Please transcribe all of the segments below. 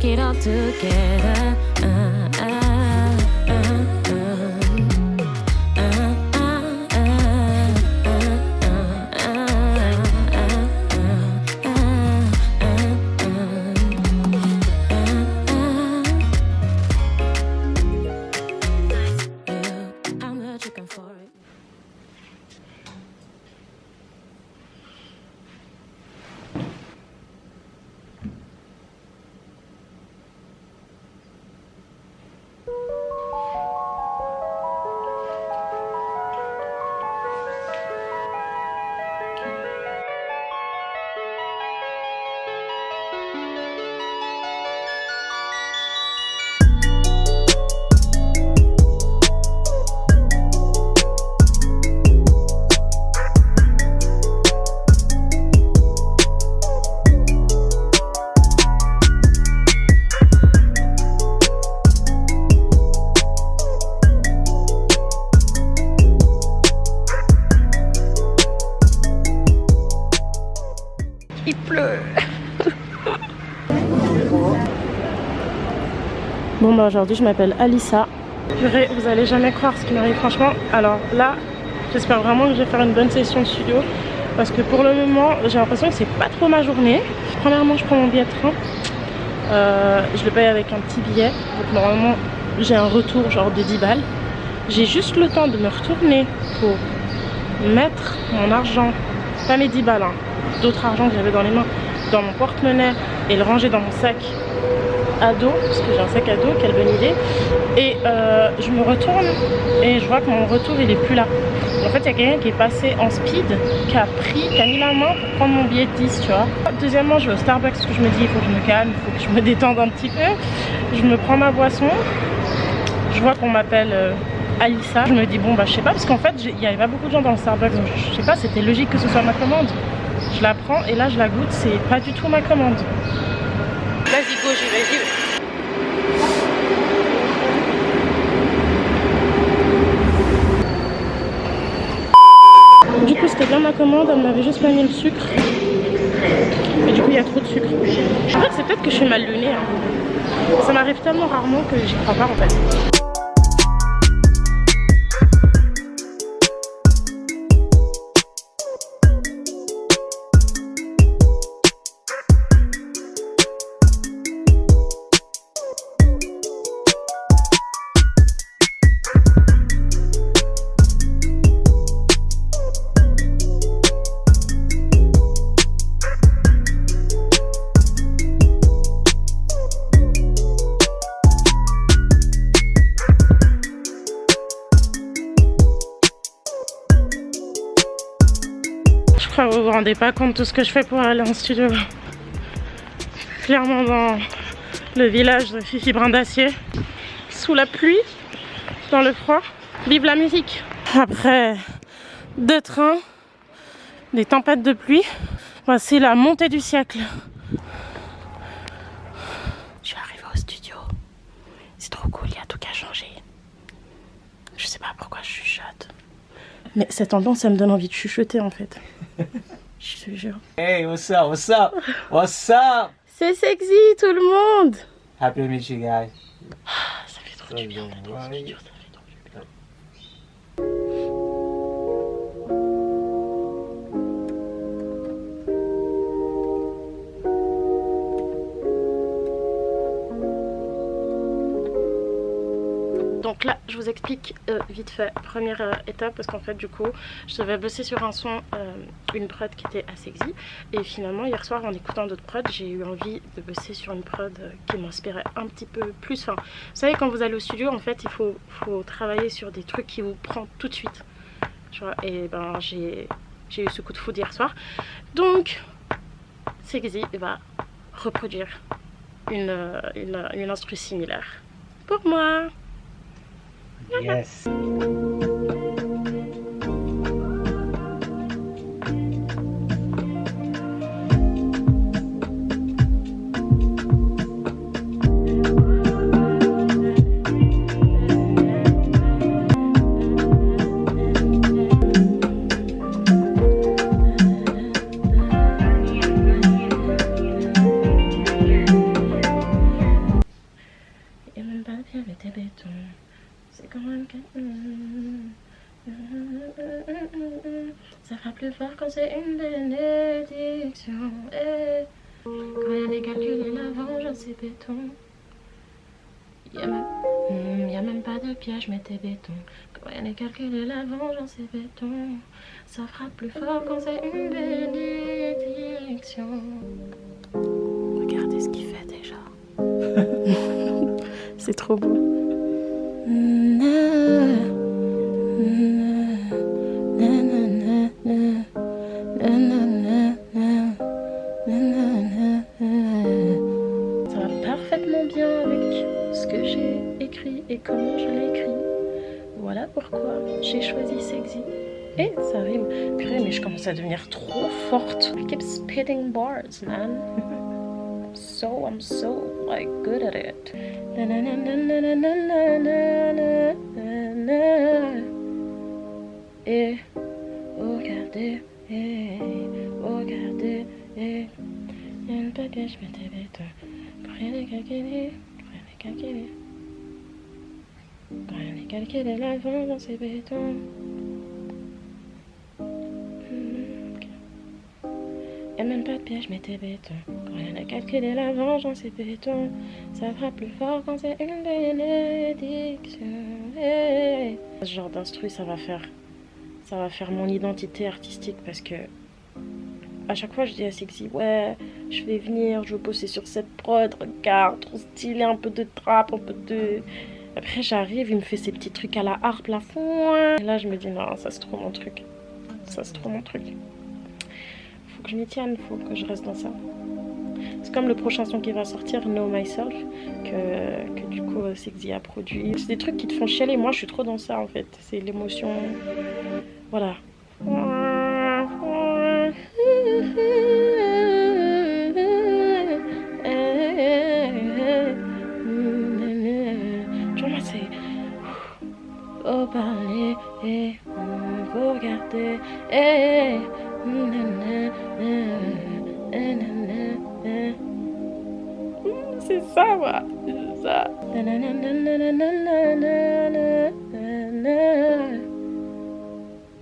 it all together. Il pleut. Bon bah aujourd'hui je m'appelle Alissa. Vous allez jamais croire ce qui m'arrive franchement. Alors là j'espère vraiment que je vais faire une bonne session de studio. Parce que pour le moment j'ai l'impression que c'est pas trop ma journée. Premièrement je prends mon billet de train. Je le paye avec un petit billet. Donc normalement j'ai un retour genre de 10 balles. J'ai juste le temps de me retourner pour mettre mon argent. Pas mes 10 balles hein. D'autres argent que j'avais dans les mains, dans mon porte-monnaie et le ranger dans mon sac à dos, parce que j'ai un sac à dos, quelle bonne idée. Et je me retourne et je vois que mon retour il est plus là. En fait il y a quelqu'un qui est passé en speed, qui a mis la main pour prendre mon billet de 10, tu vois. Deuxièmement je vais au Starbucks parce que je me dis il faut que je me calme, il faut que je me détende un petit peu. Je me prends ma boisson, je vois qu'on m'appelle Alissa. Je me dis bon bah je sais pas, parce qu'en fait il n'y avait pas beaucoup de gens dans le Starbucks, donc je sais pas, c'était logique que ce soit ma commande. Je la prends et là je la goûte, c'est pas du tout ma commande. Vas-y go, j'y vais. Du coup c'était bien ma commande, elle m'avait juste pas mis le sucre. Et du coup il y a trop de sucre. En fait c'est peut-être que je suis mal lunée hein. Ça m'arrive tellement rarement que j'y crois pas en fait. Je crois que vous vous rendez pas compte de tout ce que je fais pour aller en studio. Clairement dans le village de Fifi Brin d'Acier, sous la pluie, dans le froid. Vive la musique! Après 2 trains, des tempêtes de pluie, voici la montée du siècle. Je suis arrivée au studio, c'est trop cool, il y a tout qu'à changer. Je sais pas pourquoi je chuchote. Mais cette ambiance, ça me donne envie de chuchoter en fait. Je te jure. Hey, what's up? What's up? What's up? C'est sexy tout le monde. Happy to meet you guys. Ça fait trop du bien d'être dans ce studio, ça fait trop du bien. Donc là, je vous explique vite fait, première étape, parce qu'en fait, du coup, je devais bosser sur un son, une prod qui était assez sexy. Et finalement, hier soir, en écoutant d'autres prods, j'ai eu envie de bosser sur une prod qui m'inspirait un petit peu plus. Enfin, vous savez, quand vous allez au studio, en fait, il faut travailler sur des trucs qui vous prennent tout de suite. Tu vois, et ben, j'ai eu ce coup de foudre hier soir. Donc, sexy va reproduire une instru similaire pour moi. Yes. C'est quand même que... Ça fera plus fort quand c'est une bénédiction. Quand il y a des calculs et la vengeance c'est béton. Y'a même pas de piège mais t'es béton. Quand il y a des calculs et la vengeance c'est béton. Ça frappe plus fort quand c'est une bénédiction. Regardez ce qu'il fait déjà. C'est trop beau. Ça va parfaitement bien avec ce que j'ai écrit et comment je l'ai écrit. Voilà pourquoi j'ai choisi Sexy. Et ça rime. Purée, mais je commence à devenir trop forte. I keep spitting bars, man. I'm so like good at it. Et regardez, regardez, y'a une papier, je mettais béton. Rien n'est calculé, rien n'est calculé. Rien n'est calculé, la vengeance c'est béton. Y'a même pas de piège, mais t'es béton. Rien n'a calculé, la vengeance c'est béton. Ça fera plus fort quand c'est une bénédiction. Hey. Ce genre d'instru, ça va faire mon identité artistique parce que à chaque fois je dis à Sexy, ouais, je vais venir, je veux bosser sur cette prod, regarde, trop stylé, un peu de trap, un peu de... Après j'arrive, il me fait ces petits trucs à la harpe, la fond. Et là je me dis, non, ça c'est trop mon truc. Ça c'est trop mon truc. Faut que je m'y tienne, faut que je reste dans ça. C'est comme le prochain son qui va sortir, Know Myself, que du coup Sexy a produit. C'est des trucs qui te font chialer, moi je suis trop dans ça en fait. C'est l'émotion, voilà. Tu vois, moi c'est... Faut parler, faut regarder, c'est ça, moi, c'est ça.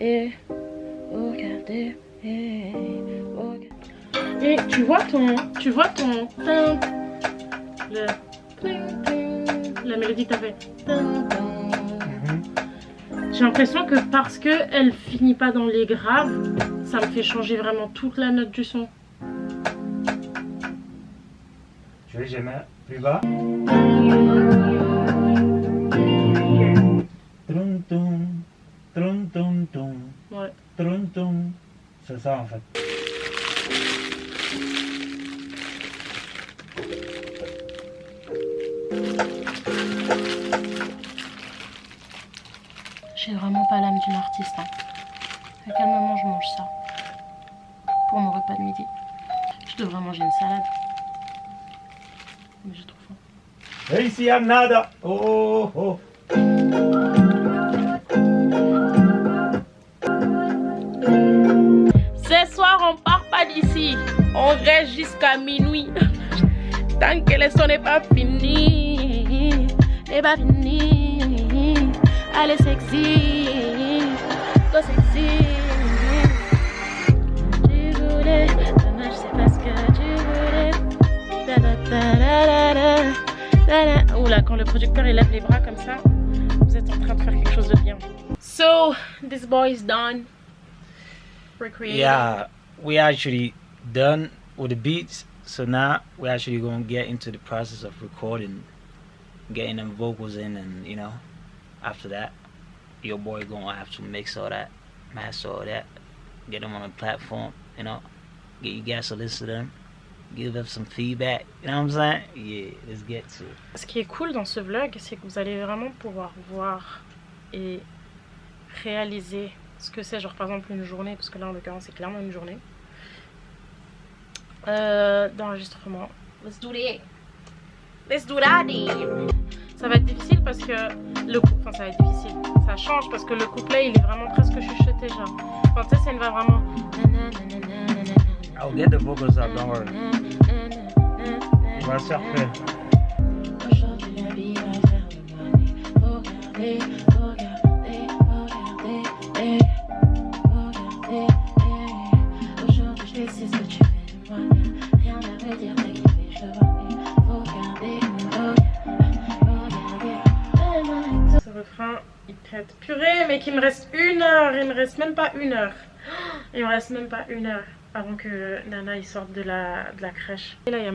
Et regardez, et tu vois ton, la mélodie que t'as fait. J'ai l'impression que parce que elle finit pas dans les graves, ça me fait changer vraiment toute la note du son. Je vais jamais plus bas. Ouais. C'est ça en fait. J'ai vraiment pas l'âme d'une artiste. Hein. À quel moment je mange ça pour mon repas de midi? Je devrais manger une salade. Mais j'ai trop faim. Hey, si y'a nada. Oh, oh. Ce soir, on part pas d'ici. On reste jusqu'à minuit. Tant que le son n'est pas fini. N'est pas fini. Allez, Sexy. Go Sexy. Tu voulais. Dommage, c'est parce que tu voulais. Oula, quand le producteur il lève les bras comme ça, vous êtes en train de faire quelque chose de bien. So, this boy is done. Recreating. Yeah, we actually done with the beats. So now we're actually going to get into the process of recording, getting them vocals in, and you know, after that, your boy going to have to mix all that, master all that, get them on a platform, you know, get you guys to listen to them, give them some feedback, you know what I'm saying? Yeah, let's get to it. Ce qui est cool dans ce vlog, c'est que vous allez vraiment pouvoir voir et réaliser ce que c'est, genre par exemple une journée, parce que là en l'occurrence c'est clairement une journée d'enregistrement. Let's do that. Let's do that. Ça va être difficile parce que le coup, enfin ça va être difficile, ça change parce que le couplet il est vraiment presque chuchoté genre. Enfin tu sais c'est une voix vraiment. I'll get the vocals up, don't worry. On va se refaire. Aujourd'hui la vie va faire de moi. refrain, il pète. Purée, mais qu'il me reste 1 heure. Il me reste même pas 1 heure. Il me reste même pas 1 heure avant que Nana il sorte de la crèche. Et là, il y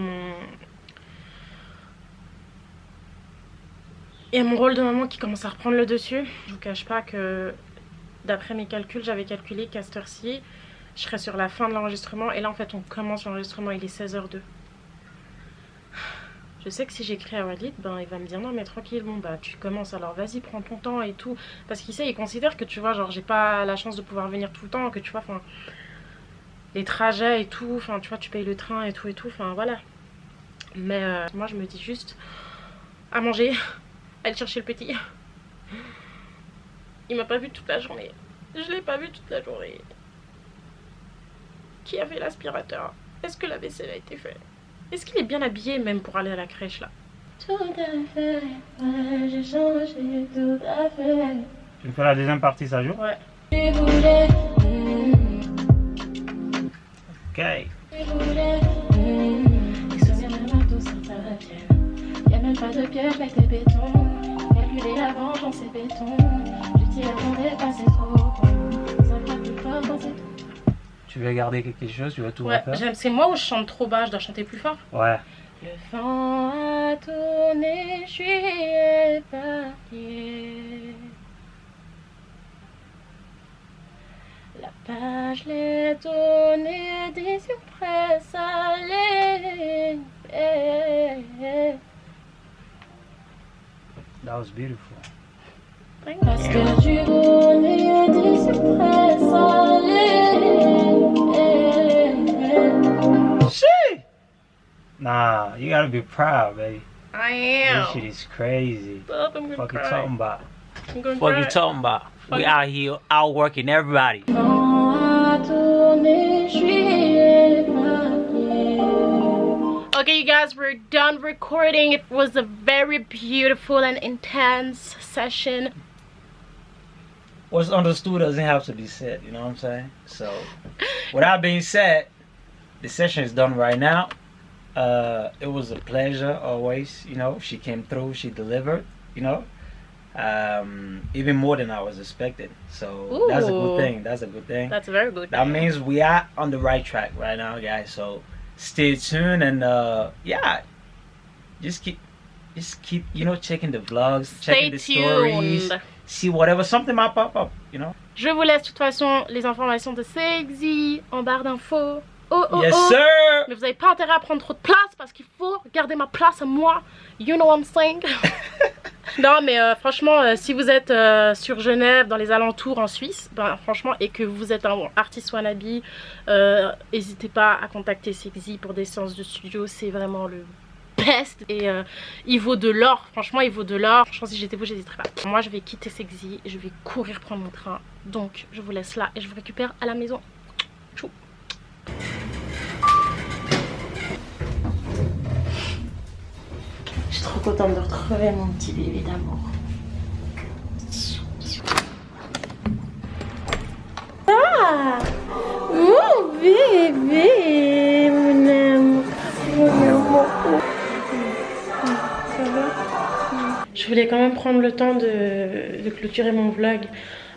a mon rôle de maman qui commence à reprendre le dessus. Je vous cache pas que d'après mes calculs, j'avais calculé qu'à cette heure-ci, je serais sur la fin de l'enregistrement. Et là, en fait, on commence l'enregistrement, il est 16h02. Je sais que si j'écris à Walid, ben il va me dire non mais tranquille, bon bah tu commences alors vas-y prends ton temps et tout. Parce qu'il sait, il considère que tu vois genre j'ai pas la chance de pouvoir venir tout le temps, que tu vois enfin les trajets et tout, enfin tu vois tu payes le train et tout, enfin voilà. Mais moi je me dis juste à manger, aller chercher le petit. Il m'a pas vu toute la journée, je l'ai pas vu toute la journée. Qui a fait l'aspirateur? Est-ce que la vaisselle a été faite? Est-ce qu'il est bien habillé même pour aller à la crèche là? Tout à fait, ouais, j'ai changé tout à fait. Tu me fais la deuxième partie, ça joue? Ouais. Ok. Y'a même pas de pierre, mais des bétons. Calculer la vengeance, c'est béton. Je t'y attendais pas, c'est trop. Ça va plus fort quand c'est tout. Tu veux garder quelque chose? Tu veux tout Ouais, refaire? c'est moi où je chante trop bas, je dois chanter plus fort. Ouais. Le vent a tourné, je suis épargnée. La page l'est tournée, des yeux près salés. That was beautiful. Parce que tu connais des yeux près salés. Shit! Nah, you gotta be proud, baby. I am. This shit is crazy. Stop, I'm gonna Fuck you cry. talking about? I'm gonna What cry. you talking about? Fuck We you. out here outworking everybody. Okay, you guys, we're done recording. It was a very beautiful and intense session. What's understood doesn't have to be said, you know what I'm saying? So, with that being said, the session is done right now. It was a pleasure always, you know. She came through, she delivered, you know. Even more than I was expecting. So that's a good Ooh. thing. That's a good thing. That's a very good That thing. means we are on the right track right now, guys. So stay tuned and yeah, just keep you know checking the vlogs, Stay checking the stories, tuned. see whatever something might pop up, you know. Je vous laisse de toute façon les informations de Sexy en barre d'infos. Oh, Yes oh. sir. Mais vous n'avez pas intérêt à prendre trop de place parce qu'il faut garder ma place à moi. You know what I'm saying? Non mais franchement si vous êtes sur Genève, dans les alentours en Suisse, ben, franchement et que vous êtes un artiste wannabe, n'hésitez pas à contacter Sexy pour des séances de studio, c'est vraiment le best et il vaut de l'or, franchement il vaut de l'or. Franchement si j'étais vous j'hésiterais pas. Moi je vais quitter Sexy et je vais courir prendre mon train, donc je vous laisse là et je vous récupère à la maison. Tchou. Je suis trop contente de retrouver mon petit bébé d'amour. Ah, mon bébé, mon amour, mon amour. Ça va? Je voulais quand même prendre le temps de clôturer mon vlog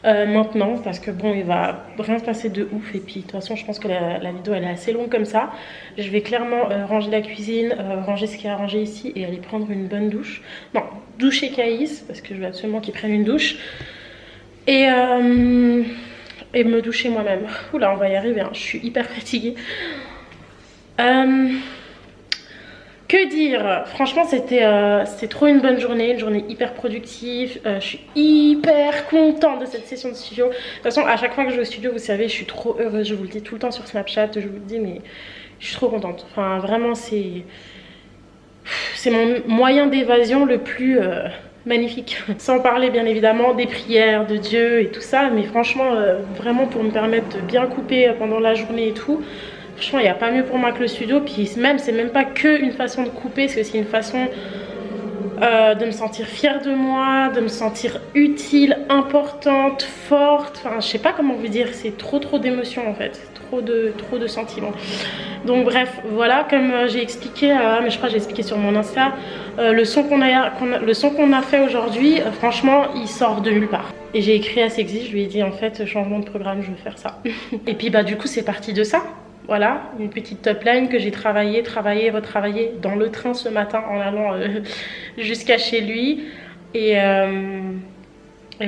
maintenant parce que bon il va rien se passer de ouf et puis de toute façon je pense que la vidéo elle est assez longue comme ça. Je vais clairement ranger la cuisine, ranger ce qu'il y a à ranger ici et aller prendre une bonne douche. Non, doucher Caïs parce que je veux absolument qu'il prenne une douche et me doucher moi-même. Oula on va y arriver, hein. Je suis hyper fatiguée. Que dire? Franchement c'était trop une bonne journée, une journée hyper productive. Je suis hyper contente de cette session de studio. De toute façon à chaque fois que je vais au studio vous savez je suis trop heureuse, je vous le dis tout le temps sur Snapchat, je vous le dis mais je suis trop contente. Enfin vraiment c'est mon moyen d'évasion le plus magnifique. Sans parler bien évidemment des prières de Dieu et tout ça, mais franchement vraiment pour me permettre de bien couper pendant la journée et tout. Franchement, il n'y a pas mieux pour moi que le studio. Puis même, c'est même pas que une façon de couper, c'est aussi une façon de me sentir fière de moi, de me sentir utile, importante, forte. Enfin, je sais pas comment vous dire, c'est trop d'émotions en fait. trop de sentiments. Donc bref, voilà, comme j'ai expliqué, mais je crois que j'ai expliqué sur mon Insta, le son qu'on a fait aujourd'hui, franchement, il sort de nulle part. Et j'ai écrit à Sexy, je lui ai dit en fait, changement de programme, je veux faire ça. Et puis bah du coup, c'est parti de ça. Voilà, une petite top line que j'ai travaillé, retravaillé dans le train ce matin en allant jusqu'à chez lui. Et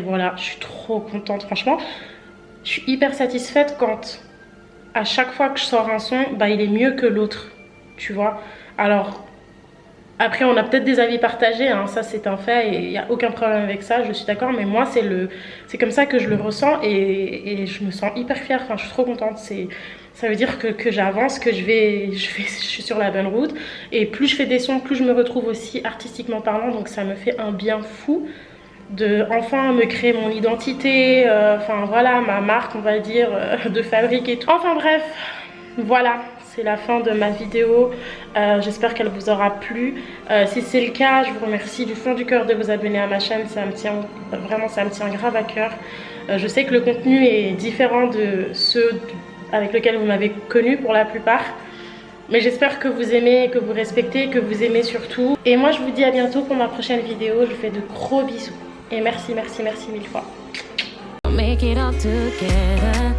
voilà, je suis trop contente, franchement. Je suis hyper satisfaite quand à chaque fois que je sors un son, bah, il est mieux que l'autre, tu vois. Alors, après on a peut-être des avis partagés, hein, ça c'est un fait et il n'y a aucun problème avec ça, je suis d'accord. Mais moi c'est comme ça que je le ressens et je me sens hyper fière, enfin je suis trop contente. Ça veut dire que j'avance, que je suis sur la bonne route. Et plus je fais des sons, plus je me retrouve aussi artistiquement parlant. Donc ça me fait un bien fou de enfin me créer mon identité. Enfin voilà, ma marque on va dire, de fabrique et tout. Enfin bref, voilà. C'est la fin de ma vidéo. J'espère qu'elle vous aura plu. Si c'est le cas, je vous remercie du fond du cœur de vous abonner à ma chaîne. Ça me tient grave à cœur. Je sais que le contenu est différent de ceux avec lesquels vous m'avez connu pour la plupart. Mais j'espère que vous aimez, que vous respectez, que vous aimez surtout. Et moi je vous dis à bientôt pour ma prochaine vidéo. Je vous fais de gros bisous. Et merci mille fois. Make it all together.